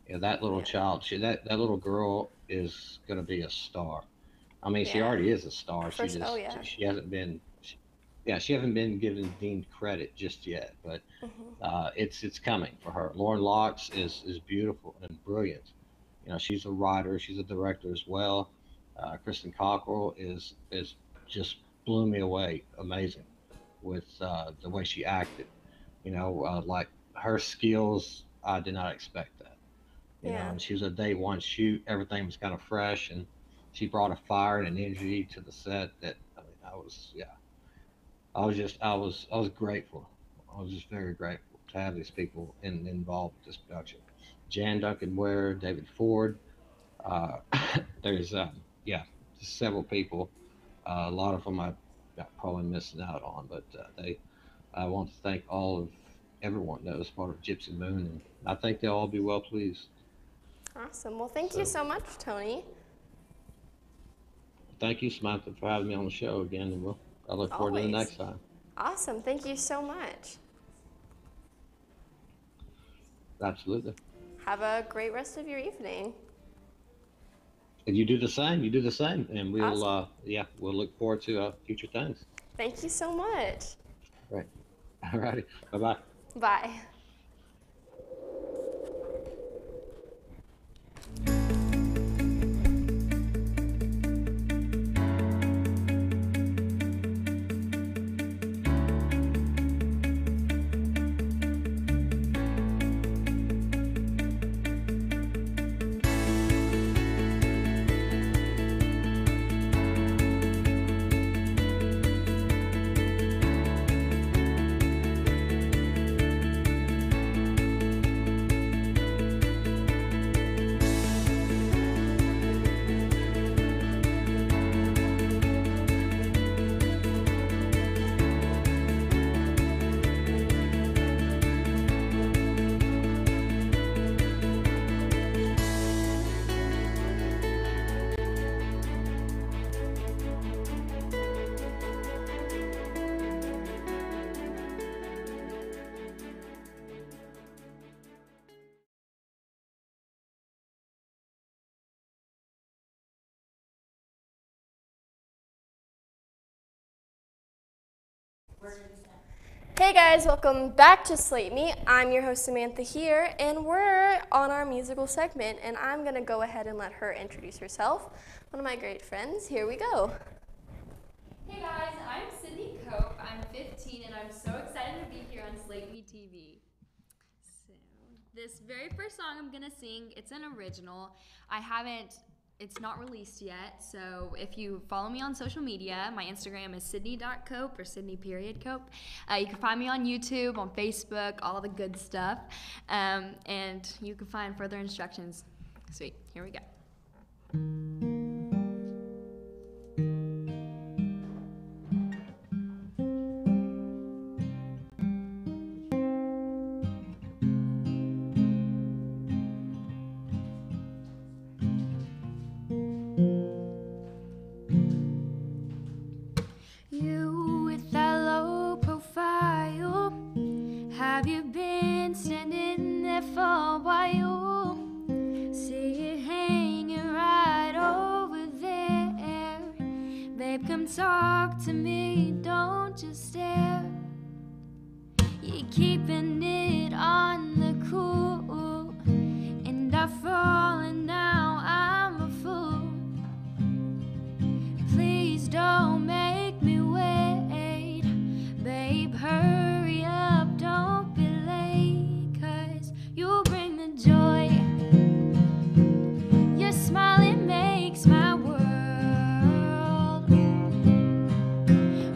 You know, that little child, that little girl is going to be a star. I mean, she already is a star. She hasn't been, she hasn't been given deemed credit just yet, but it's coming for her. Lauren Locks is beautiful and brilliant. You know, she's a writer, she's a director as well. Kristen Cockrell is just blew me away, amazing with the way she acted. You know, like her skills, I did not expect that. You know, and she was a day one shoot, everything was kind of fresh, and she brought a fire and an energy to the set that, I mean, I was grateful. I was just very grateful to have these people involved with this production. Jan Duncan Ware, David Ford. There's just several people. A lot of them I'm probably missing out on, but I want to thank everyone that was part of Gypsy Moon, and I think they'll all be well pleased. Awesome. Well, thank you so much, Tony. Thank you, Samantha, for having me on the show again, and I look forward to the next time. Awesome. Thank you so much. Absolutely. Have a great rest of your evening. And you do the same. And we'll awesome. We'll look forward to future things. Thank you so much. Right. All righty. Bye-bye. Bye. Hey guys, welcome back to Slate Me. I'm your host Samantha here, and we're on our musical segment, and I'm gonna go ahead and let her introduce herself. One of my great friends, here we go. Hey guys, I'm Sydney Cope. I'm 15 and I'm so excited to be here on Slate Me TV. So, this very first song I'm gonna sing, it's an original. It's not released yet, so if you follow me on social media, my Instagram is sydney.cope or sydney.cope. You can find me on YouTube, on Facebook, all the good stuff, and you can find further instructions. Sweet, here we go. You with that low profile, have you been standing there for a while? See it hanging right over there. Babe, come talk to me, don't just stare. You're keeping it on the cool, and I've fallen now, I'm a fool. Please don't make me wait, babe, hurry up, don't be late, 'cause you bring the joy. Your smiling makes my world.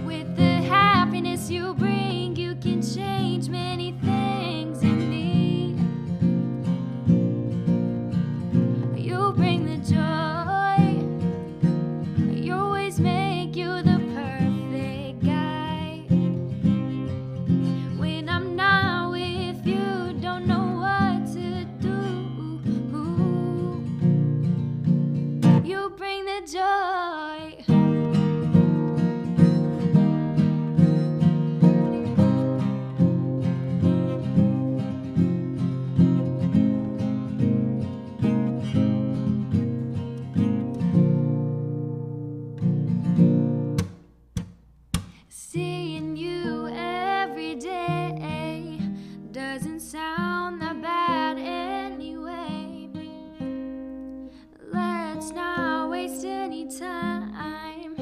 With the happiness you bring, you can change many things in me. You bring the joy. You always make you the perfect guy. When I'm not with you, don't know what to do. You bring the joy. Seeing you every day doesn't sound that bad anyway. Let's not waste any time,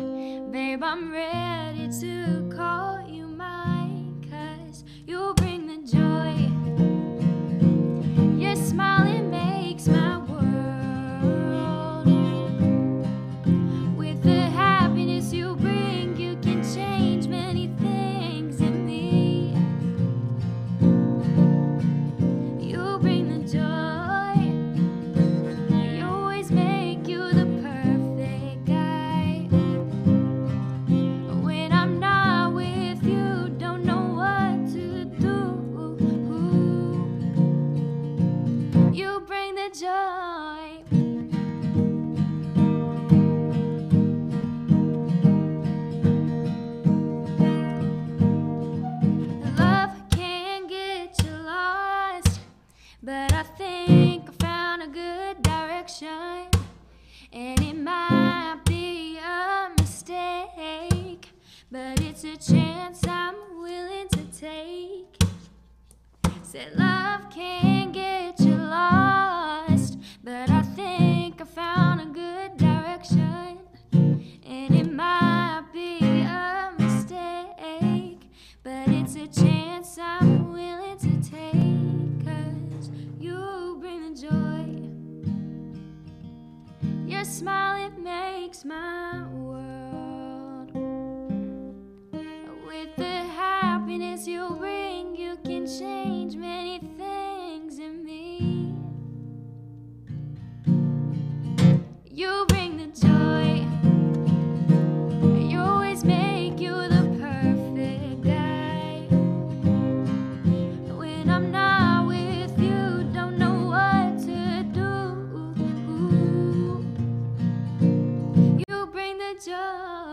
babe, I'm ready to call you mine, 'cause you bring the joy. Your smiling makes my world. With the happiness you bring, you can change many things in me. You bring the joy. You always make you the perfect guy. When I'm not with you, don't know what to do. You bring the joy. Love can get you lost, but I think I found a good direction. And it might be a mistake, but it's a chance I'm willing to take. Said love can get you lost, but I think I found a good direction. And it might be a mistake, but it's a chance I'm willing to take, 'cause you bring the joy. Your smile, it makes my world. With the happiness you bring, you can change many things in me. You bring the joy. You always make you the perfect guy. When I'm not with you, don't know what to do. You bring the joy.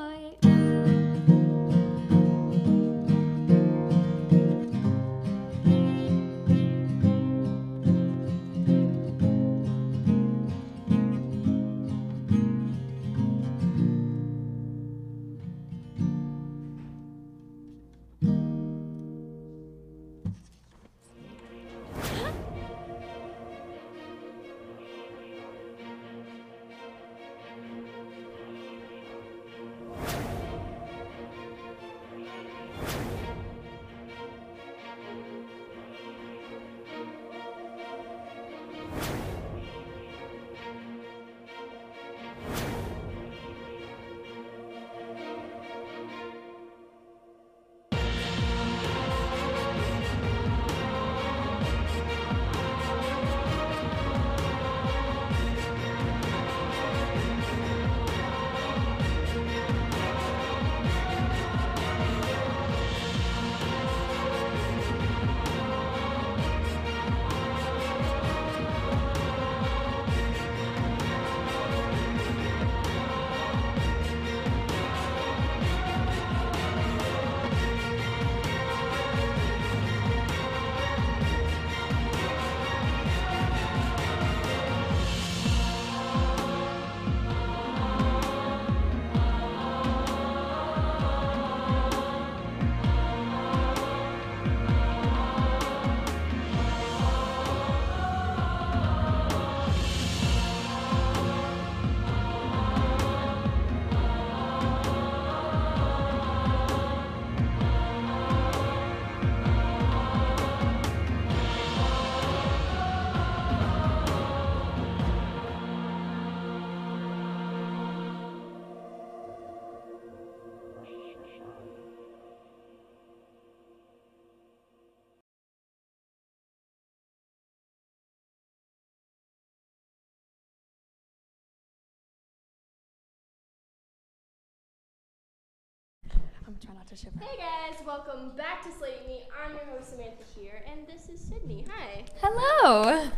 try not to shiver. Hey guys, welcome back to Slate Me. I'm your host Samantha here, and this is Sydney. Hi. Hello.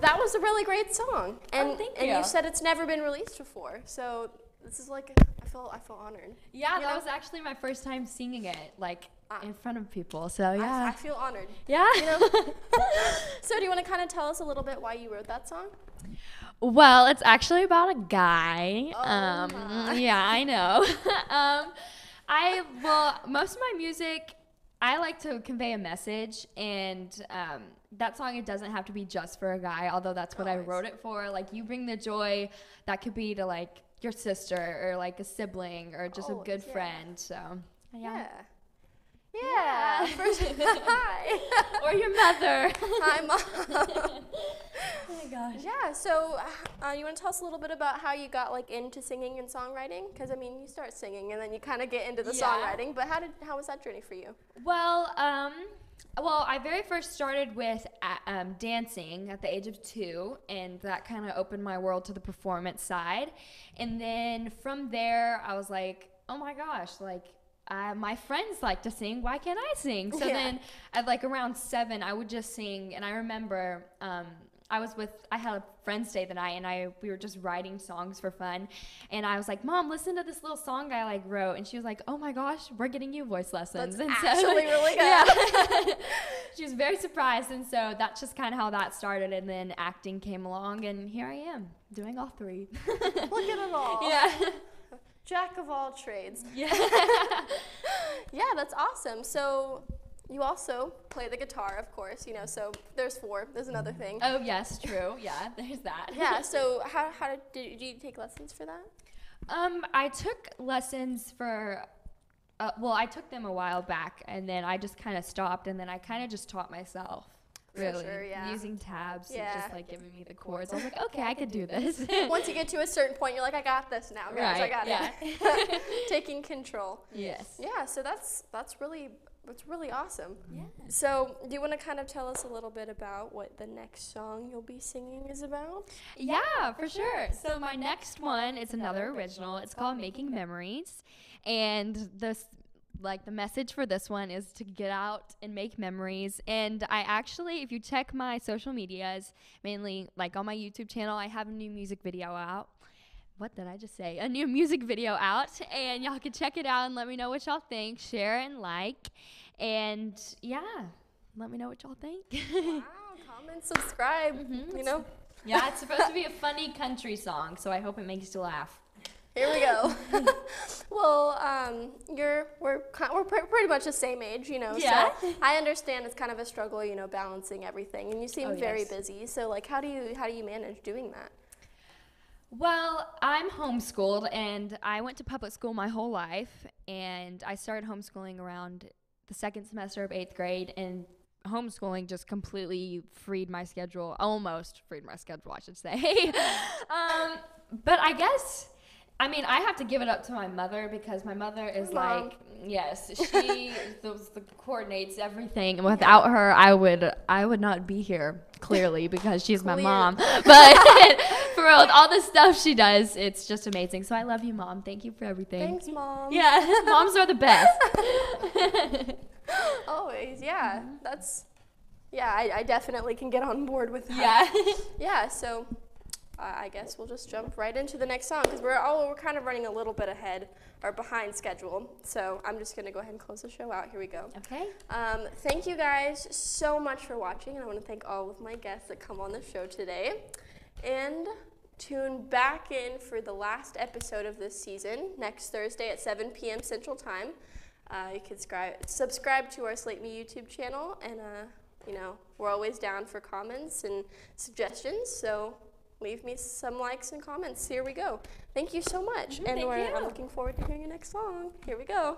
That was a really great song, and thank and you. you said it's never been released before, so this is like I feel honored. Yeah, You that know? was actually my first time singing it, like in front of people. So yeah. I feel honored. Yeah. You know? So do you want to kind of tell us a little bit why you wrote that song? Well, it's actually about a guy. Oh, Yeah, I know. Most of my music, I like to convey a message, and that song, it doesn't have to be just for a guy, although that's what I wrote it for. Like, you bring the joy, that could be to like your sister or like a sibling or just a good friend. So yeah. Yeah. Hi. Or your mother. Hi, Mom. Oh my gosh. Yeah, so you want to tell us a little bit about how you got like into singing and songwriting? Because I mean, you start singing and then you kind of get into the songwriting. But how was that journey for you? Well, I very first started with dancing at the age of 2, and that kind of opened my world to the performance side. And then from there, I was like, oh my gosh, like, my friends like to sing, why can't I sing? So then at like around 7, I would just sing. And I remember I had a friend stay the night, and we were just writing songs for fun. And I was like, Mom, listen to this little song I like wrote. And she was like, oh my gosh, we're getting you voice lessons. That's and actually really good. Yeah. She was very surprised. And so that's just kind of how that started. And then acting came along, and here I am doing all 3. Look at it all. Yeah. Jack of all trades. Yeah. Yeah, that's awesome. So you also play the guitar, of course, you know, so there's 4. There's another thing. Oh, yes, true. Yeah, there's that. Yeah, so how did you take lessons for that? I took lessons for, I took them a while back, and then I just kind of stopped, and then I kind of just taught myself. Really, sure, yeah. Using tabs and just like giving me the chords. I was like, Yeah. okay, I could do this. Once you get to a certain point, you're like, I got this now, guys. I got it. Taking control. Yes. Yeah. So that's really awesome. Yeah. So do you want to kind of tell us a little bit about what the next song you'll be singing is about? Yeah, for sure. So my next one is another original. It's called Making Memories, and the message for this one is to get out and make memories. And I actually, if you check my social medias, mainly like on my YouTube channel, I have a new music video out. What did I just say? A new music video out, and y'all can check it out and let me know what y'all think. Share and like, and yeah, let me know what y'all think. Wow, comment, subscribe, you know? Yeah, it's supposed to be a funny country song, so I hope it makes you laugh. Here we go. Well, we're pretty much the same age, you know. Yeah. So I understand it's kind of a struggle, you know, balancing everything. And you seem very yes. busy. So like, how do you manage doing that? Well, I'm homeschooled, and I went to public school my whole life, and I started homeschooling around the 2nd semester of 8th grade, and homeschooling just completely freed my schedule, almost freed my schedule, I should say. But I guess, I mean, I have to give it up to my mother, because my mother is like, yes, she coordinates everything. And without her, I would not be here, clearly, because she's my mom. But for real, all the stuff she does, it's just amazing. So I love you, Mom. Thank you for everything. Thanks, Mom. Yeah, moms are the best. Always, yeah. I definitely can get on board with that. Yeah. Yeah, so I guess we'll just jump right into the next song, because we're kind of running a little bit ahead or behind schedule. So I'm just going to go ahead and close the show out. Here we go. Okay. Thank you guys so much for watching, and I want to thank all of my guests that come on the show today. And tune back in for the last episode of this season next Thursday at 7 p.m. Central Time. You can subscribe to our Slate Me YouTube channel, and you know, we're always down for comments and suggestions. So leave me some likes and comments. Here we go. Thank you so much. And I'm looking forward to hearing your next song. Here we go.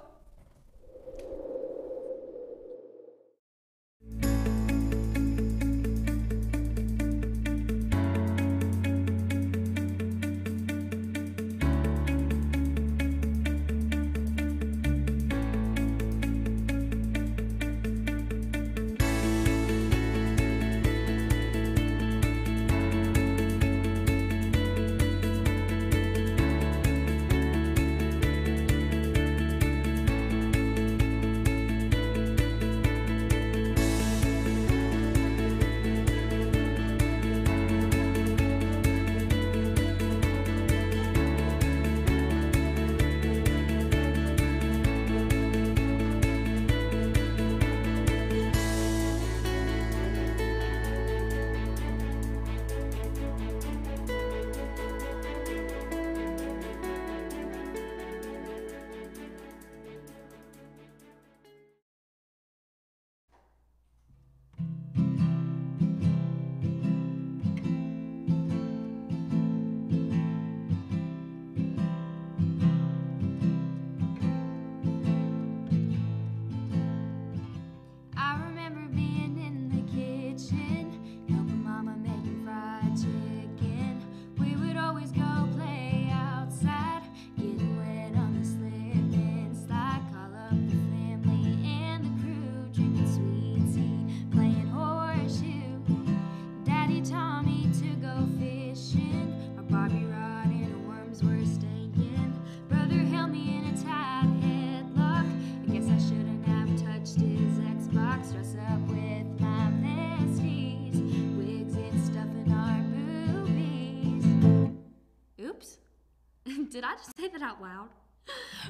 Did I just say that out loud?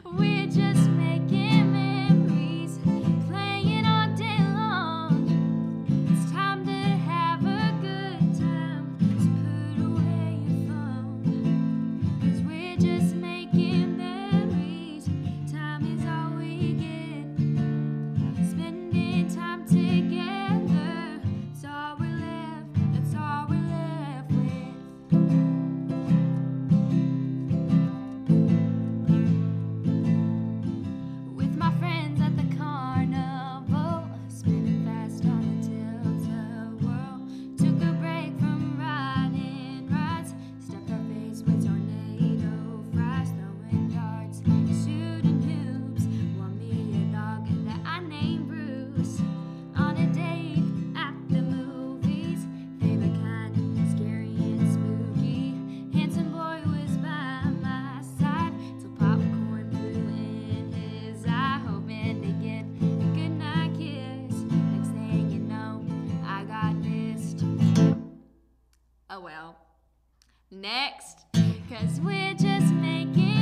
We're just making memories, playing all day long. It's time to have a good time, so put away your phone. 'Cause we're just making memories, time is all we get. Spending time together, that's all we're left, that's all we're left with. With my friends at the carnival, spinning fast on the tilt-a-whirl. Took a break from riding rides, stuffed our face with tornado fries, throwing darts, shooting hoops. Won me a dog that I named Bruce. On a date at the movies, favorite kind, scary and spooky. Handsome boy was by my side, till popcorn blew in his eye, hoping to get a goodnight kiss. Next thing you know, I got missed. Oh well. Next, 'cause we're just making